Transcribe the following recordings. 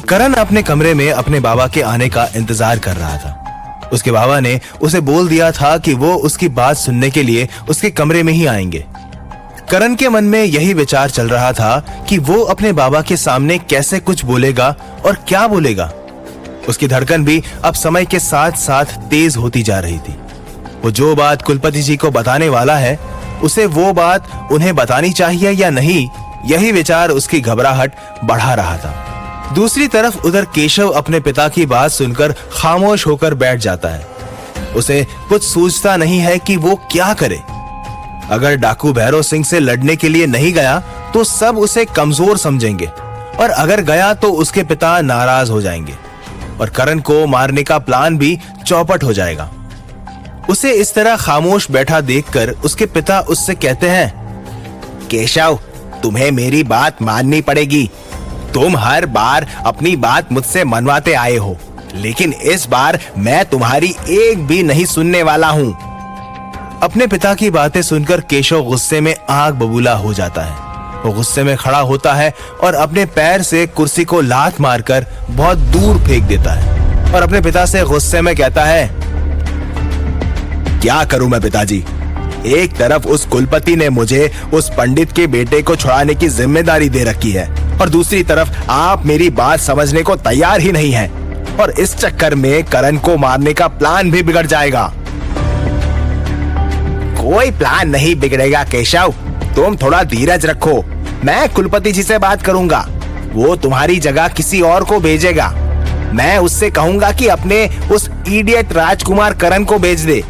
करण अपने कमरे में अपने बाबा के आने का इंतजार कर रहा था। उसके बाबा ने उसे बोल दिया था कि वो उसकी बात सुनने के लिए उसके कमरे में ही आएंगे। करण के मन में यही विचार चल रहा था कि वो अपने बाबा के सामने कैसे कुछ बोलेगा और क्या बोलेगा। उसकी धड़कन भी अब समय के साथ साथ तेज होती जा रही थी। वो जो बात कुलपति जी को बताने वाला है, उसे वो बात उन्हें बतानी चाहिए या नहीं, यही विचार उसकी घबराहट बढ़ा रहा था। दूसरी तरफ उधर केशव अपने पिता की बात सुनकर खामोश होकर बैठ जाता है। उसे कुछ सूझता नहीं है कि वो क्या करे। अगर डाकू भैरव सिंह से लड़ने के लिए नहीं गया तो सब उसे कमजोर समझेंगे, और अगर गया तो उसके पिता नाराज हो जाएंगे और करण को मारने का प्लान भी चौपट हो जाएगा। उसे इस तरह खामोश बैठा देखकर उसके पिता उससे कहते हैं, केशव, तुम्हें मेरी बात माननी पड़ेगी। तुम हर बार अपनी बात मुझसे मनवाते आए हो, लेकिन इस बार मैं तुम्हारी एक भी नहीं सुनने वाला हूं। अपने पिता की बातें सुनकर केशव गुस्से में आग बबूला हो जाता है। वो गुस्से में खड़ा होता है और अपने पैर से कुर्सी को लात मारकर बहुत दूर फेंक देता है और अपने पिता से गुस्से में कहता है, क्या करूं मैं पिताजी? एक तरफ उस कुलपति ने मुझे उस पंडित के बेटे को छुड़ाने की जिम्मेदारी दे रखी है और दूसरी तरफ आप मेरी बात समझने को तैयार ही नहीं है, और इस चक्कर में करण को मारने का प्लान भी बिगड़ जाएगा। कोई प्लान नहीं बिगड़ेगा केशव, तुम थोड़ा धीरज रखो। मैं कुलपति जी से बात करूंगा, वो तुम्हारी जगह किसी और को भेजेगा। मैं उससे कहूंगा कि अपने उस इडियट राजकुमार करण को भेज दे।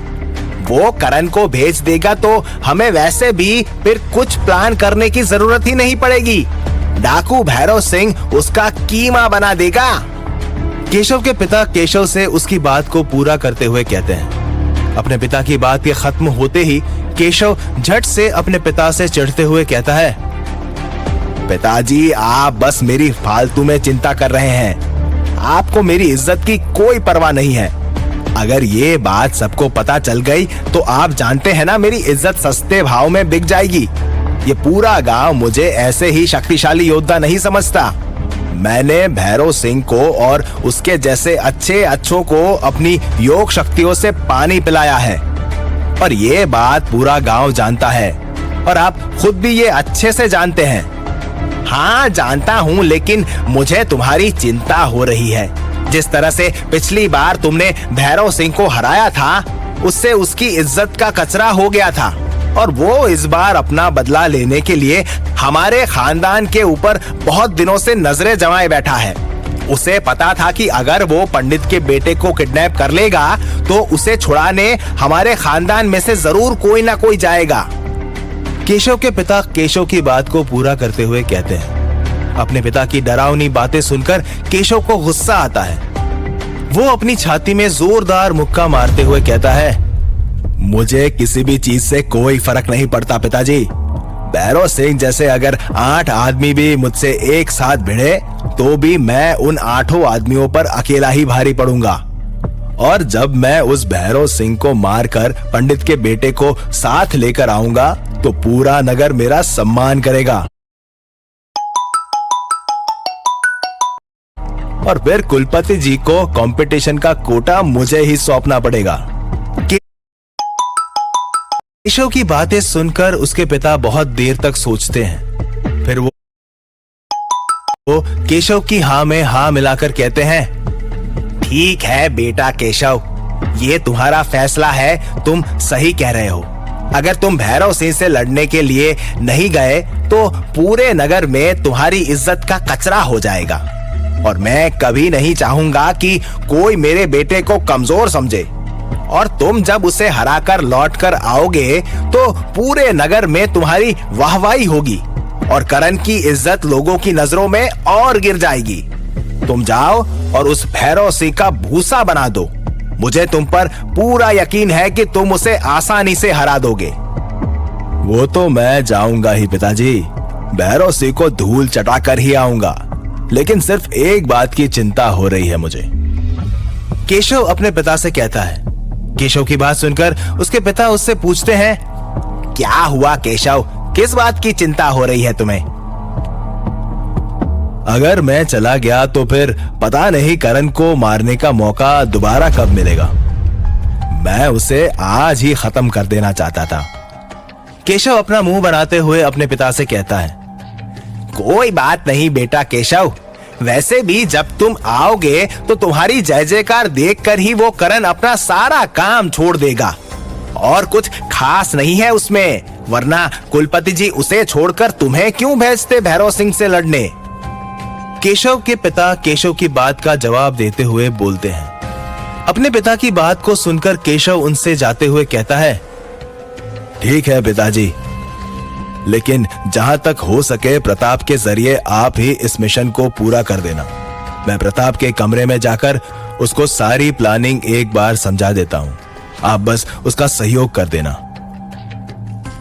वो करण को भेज देगा तो हमें वैसे भी फिर कुछ प्लान करने की जरूरत ही नहीं पड़ेगी। डाकू भैरव सिंह उसका कीमा बना देगा। केशव के पिता केशव से उसकी बात को पूरा करते हुए कहते हैं। अपने पिता की बात के खत्म होते ही केशव झट से अपने पिता से चिढ़ते हुए कहता है, पिताजी, आप बस मेरी फालतू में चिंता कर रहे हैं। आपको मेरी इज्जत की कोई परवाह नहीं है। अगर ये बात सबको पता चल गई तो आप जानते हैं ना, मेरी इज्जत सस्ते भाव में बिक जाएगी। ये पूरा गांव मुझे ऐसे ही शक्तिशाली योद्धा नहीं समझता। मैंने भैरव सिंह को और उसके जैसे अच्छों को अपनी योग शक्तियों से पानी पिलाया है, और ये बात पूरा गांव जानता है, और आप खुद भी ये अच्छे से जानते हैं। हाँ जानता हूँ, लेकिन मुझे तुम्हारी चिंता हो रही है। जिस तरह से पिछली बार तुमने भैरव सिंह को हराया था, उससे उसकी इज्जत का कचरा हो गया था, और वो इस बार अपना बदला लेने के लिए हमारे खानदान के ऊपर बहुत दिनों से नजरें जमाए बैठा है। उसे पता था कि अगर वो पंडित के बेटे को किडनैप कर लेगा तो उसे छुड़ाने हमारे खानदान में से जरूर कोई ना कोई जाएगा। केशव के पिता केशव की बात को पूरा करते हुए कहते हैं। अपने पिता की डरावनी बातें सुनकर केशव को गुस्सा आता है। वो अपनी छाती में जोरदार मुक्का मारते हुए कहता है, मुझे किसी भी चीज से कोई फर्क नहीं पड़ता पिताजी। भैरव सिंह जैसे अगर 8 आदमी भी मुझसे एक साथ भिड़े तो भी मैं उन 8 आदमियों पर अकेला ही भारी पड़ूंगा, और जब मैं उस भैरव सिंह को मारकर पंडित के बेटे को साथ लेकर आऊंगा तो पूरा नगर मेरा सम्मान करेगा, और फिर कुलपति जी को कंपटीशन का कोटा मुझे ही सौंपना पड़ेगा। केशव की बातें सुनकर उसके पिता बहुत देर तक सोचते हैं। फिर वो केशव की हाँ में हाँ मिलाकर कहते हैं, ठीक है बेटा केशव, ये तुम्हारा फैसला है, तुम सही कह रहे हो। अगर तुम भैरव सिंह से लड़ने के लिए नहीं गए तो पूरे नगर में तुम्हारी इज्जत का कचरा हो जाएगा, और मैं कभी नहीं चाहूंगा कि कोई मेरे बेटे को कमजोर समझे। और तुम जब उसे हराकर लौटकर आओगे तो पूरे नगर में तुम्हारी वाहवाही होगी और करण की इज्जत लोगों की नजरों में और गिर जाएगी। तुम जाओ और उस भैरव सिंह का भूसा बना दो। मुझे तुम पर पूरा यकीन है कि तुम उसे आसानी से हरा दोगे। वो तो मैं जाऊंगा ही पिताजी, भैरव सिंह को धूल चटाकर ही आऊंगा, लेकिन सिर्फ एक बात की चिंता हो रही है मुझे। केशव अपने पिता से कहता है। केशव की बात सुनकर उसके पिता उससे पूछते हैं, क्या हुआ केशव, किस बात की चिंता हो रही है तुम्हें? अगर मैं चला गया तो फिर पता नहीं करण को मारने का मौका दोबारा कब मिलेगा। मैं उसे आज ही खत्म कर देना चाहता था। केशव अपना मुंह बनाते हुए अपने पिता से कहता है, कोई बात नहीं बेटा केशव, वैसे भी जब तुम आओगे तो तुम्हारी जय जयकार देखकर ही वो करण अपना सारा काम छोड़ देगा। और कुछ खास नहीं है उसमें, वरना कुलपति जी उसे छोड़कर तुम्हें क्यों भेजते भैरव सिंह से लड़ने। केशव के पिता केशव की बात का जवाब देते हुए बोलते हैं। अपने पिता की बात को सुनकर केशव उनसे जाते हुए कहता है, ठीक है पिताजी, लेकिन जहां तक हो सके प्रताप के जरिए आप ही इस मिशन को पूरा कर देना। मैं प्रताप के कमरे में जाकर उसको सारी प्लानिंग एक बार समझा देता हूं, आप बस उसका सहयोग कर देना।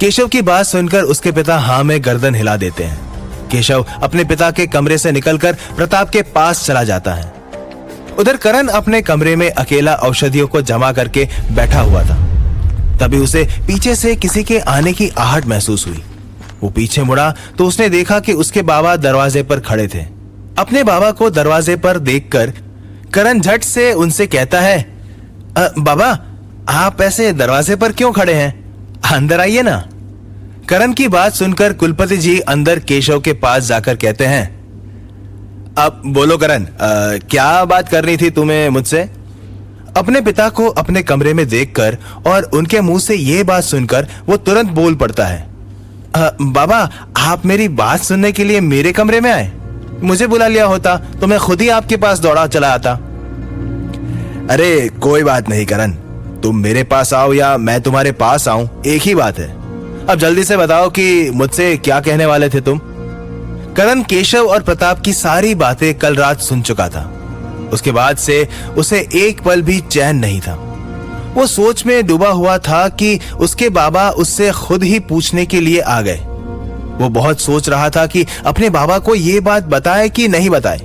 केशव की बात सुनकर उसके पिता हां में गर्दन हिला देते हैं। केशव अपने पिता के कमरे से निकलकर प्रताप के पास चला जाता है। उधर करण अपने कमरे में अकेला औषधियों को जमा करके बैठा हुआ था। तभी उसे पीछे से किसी के आने की आहट महसूस हुई। वो पीछे मुड़ा तो उसने देखा कि उसके बाबा दरवाजे पर खड़े थे। अपने बाबा को दरवाजे पर देखकर करण झट से उनसे कहता है, बाबा आप ऐसे दरवाजे पर क्यों खड़े हैं, अंदर आइए ना। करण की बात सुनकर कुलपति जी अंदर केशव के पास जाकर कहते हैं, अब बोलो करण, क्या बात करनी थी तुम्हें मुझसे। अपने पिता को अपने कमरे में देखकर और उनके मुंह से ये बात सुनकर वो तुरंत बोल पड़ता है, बाबा आप मेरी बात सुनने के लिए मेरे कमरे में आए, मुझे बुला लिया होता तो मैं खुद ही आपके पास दौड़ा चला आता। अरे कोई बात नहीं करण, तुम मेरे पास आओ या मैं तुम्हारे पास आऊं, एक ही बात है। अब जल्दी से बताओ कि मुझसे क्या कहने वाले थे तुम। करण केशव और प्रताप की सारी बातें कल रात सुन चुका था। उसके बाद से उसे एक पल भी चैन नहीं था। वो सोच में डूबा हुआ था कि उसके बाबा उससे खुद ही पूछने के लिए आ गए। वो बहुत सोच रहा था कि अपने बाबा को ये बात बताए कि नहीं बताए।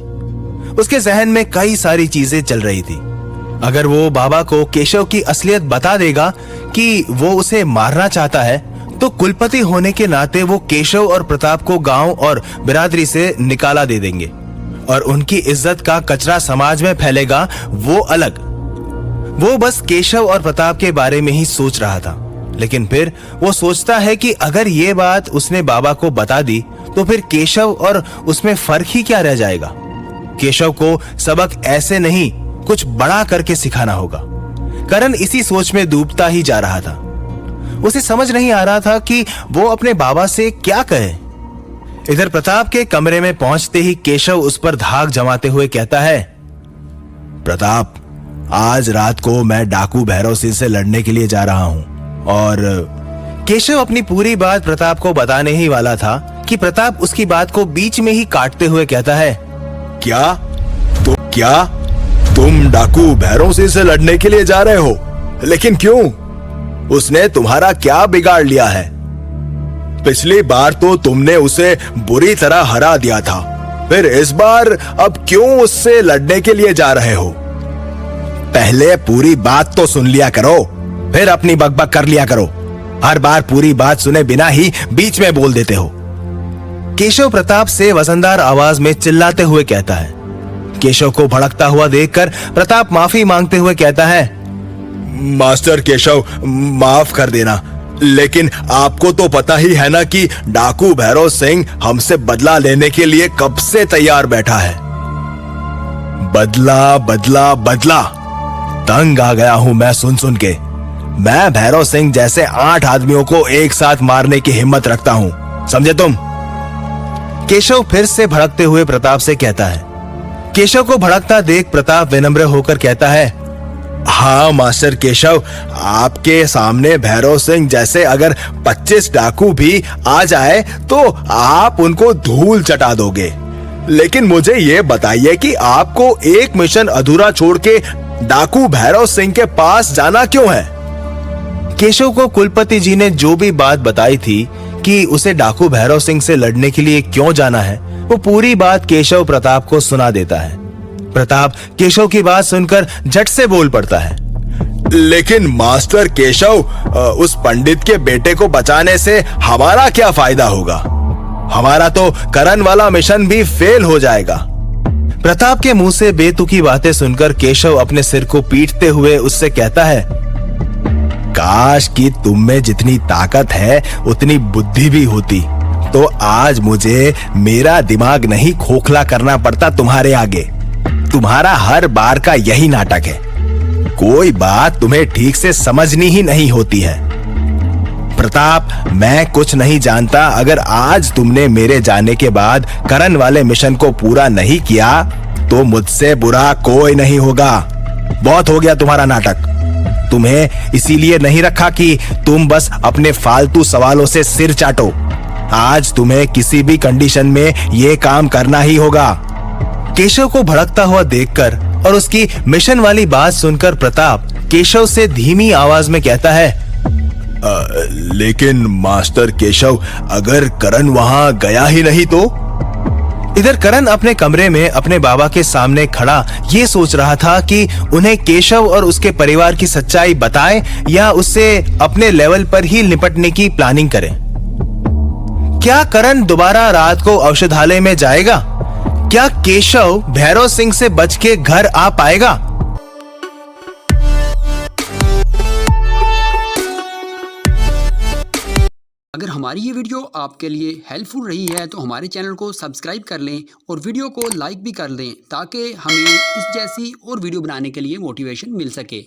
उसके जहन में कई सारी चीजें चल रही थी। अगर वो बाबा को केशव की असलियत बता देगा कि वो उसे मारना चाहता है तो कुलपति होने के नाते वो केशव और प्रताप को गांव और बिरादरी से निकाला दे देंगे और उनकी इज्जत का कचरा समाज में फैलेगा, वो अलग। वो बस केशव और प्रताप के बारे में ही सोच रहा था, लेकिन फिर वो सोचता है कि अगर ये बात उसने बाबा को बता दी तो फिर केशव और उसमें फर्क ही क्या रह जाएगा। केशव को सबक ऐसे नहीं कुछ बड़ा करके सिखाना होगा। करण इसी सोच में डूबता ही जा रहा था। उसे समझ नहीं आ रहा था कि वो अपने बाबा से क्या कहे। इधर प्रताप के कमरे में पहुंचते ही केशव उस पर धाक जमाते हुए कहता है, प्रताप आज रात को मैं डाकू भैरव सिंह से लड़ने के लिए जा रहा हूं। और केशव अपनी पूरी बात प्रताप को बताने ही वाला था कि प्रताप उसकी बात को बीच में ही काटते हुए कहता है, क्या तुम डाकू भैरव सिंह से लड़ने के लिए जा रहे हो? लेकिन क्यों? उसने तुम्हारा क्या बिगाड़ लिया है? पिछली बार तो तुमने उसे बुरी तरह हरा दिया था, फिर इस बार अब क्यों उससे लड़ने के लिए जा रहे हो? पहले पूरी बात तो सुन लिया करो, फिर अपनी बकबक कर लिया करो। हर बार पूरी बात सुने बिना ही बीच में बोल देते हो। केशव प्रताप से वजनदार आवाज में चिल्लाते हुए कहता है। केशव को भड़कता हुआ देखकर प्रताप माफी मांगते हुए कहता है, मास्टर केशव माफ कर देना, लेकिन आपको तो पता ही है ना कि डाकू भैरव सिंह हमसे बदला लेने के लिए कब से तैयार बैठा है। बदला बदला बदला, तंग आ गया हूं मैं सुन सुन के। मैं भैरव सिंह जैसे 8 आदमियों को एक साथ मारने की हिम्मत रखता हूं, समझे तुम? केशव फिर से भड़कते हुए प्रताप से कहता है। केशव को भड़कता देख प्रताप विनम्र होकर कहता है, हाँ मास्टर केशव, आपके सामने भैरव सिंह जैसे अगर 25 डाकू भी आ जाए तो आप उनको धूल चटा दोगे। लेकिन मुझे ये बताइए कि आपको एक मिशन अधूरा छोड़ के डाकू भैरव सिंह के पास जाना क्यों है? केशव को कुलपति जी ने जो भी बात बताई थी कि उसे डाकू भैरव सिंह से लड़ने के लिए क्यों जाना है, वो पूरी बात केशव प्रताप को सुना देता है। प्रताप केशव की बात सुनकर झट से बोल पड़ता है, लेकिन मास्टर केशव, उस पंडित के बेटे को बचाने से हमारा क्या फायदा होगा? हमारा तो करण वाला मिशन भी फेल हो जाएगा। प्रताप के मुंह से बेतुकी बातें सुनकर केशव अपने सिर को पीटते हुए उससे कहता है, काश कि तुम में जितनी ताकत है उतनी बुद्धि भी होती, तो आज मुझे मेरा दिमाग नहीं खोखला करना पड़ता तुम्हारे आगे। तुम्हारा हर बार का यही नाटक है, कोई बात तुम्हें ठीक से समझनी ही नहीं होती है। प्रताप, मैं कुछ नहीं जानता, अगर आज तुमने मेरे जाने के बाद करण वाले मिशन को पूरा नहीं किया तो मुझसे बुरा कोई नहीं होगा। बहुत हो गया तुम्हारा नाटक। तुम्हें इसीलिए नहीं रखा कि तुम बस अपने फालतू सवालों से सिर चाटो। आज तुम्हें किसी भी कंडीशन में ये काम करना ही होगा। केशव को भड़कता हुआ देखकर और उसकी मिशन वाली बात सुनकर प्रताप केशव से धीमी आवाज में कहता है, लेकिन मास्टर केशव, अगर करण वहां गया ही नहीं तो? इधर करण अपने कमरे में अपने बाबा के सामने खड़ा ये सोच रहा था कि उन्हें केशव और उसके परिवार की सच्चाई बताएं या उससे अपने लेवल पर ही निपटने की प्लानिंग करें। क्या करण दोबारा रात को औषधालय में जाएगा? क्या केशव भैरव सिंह से बच के घर आ पाएगा? अगर हमारी ये वीडियो आपके लिए हेल्पफुल रही है तो हमारे चैनल को सब्सक्राइब कर लें और वीडियो को लाइक भी कर दें ताकि हमें इस जैसी और वीडियो बनाने के लिए मोटिवेशन मिल सके।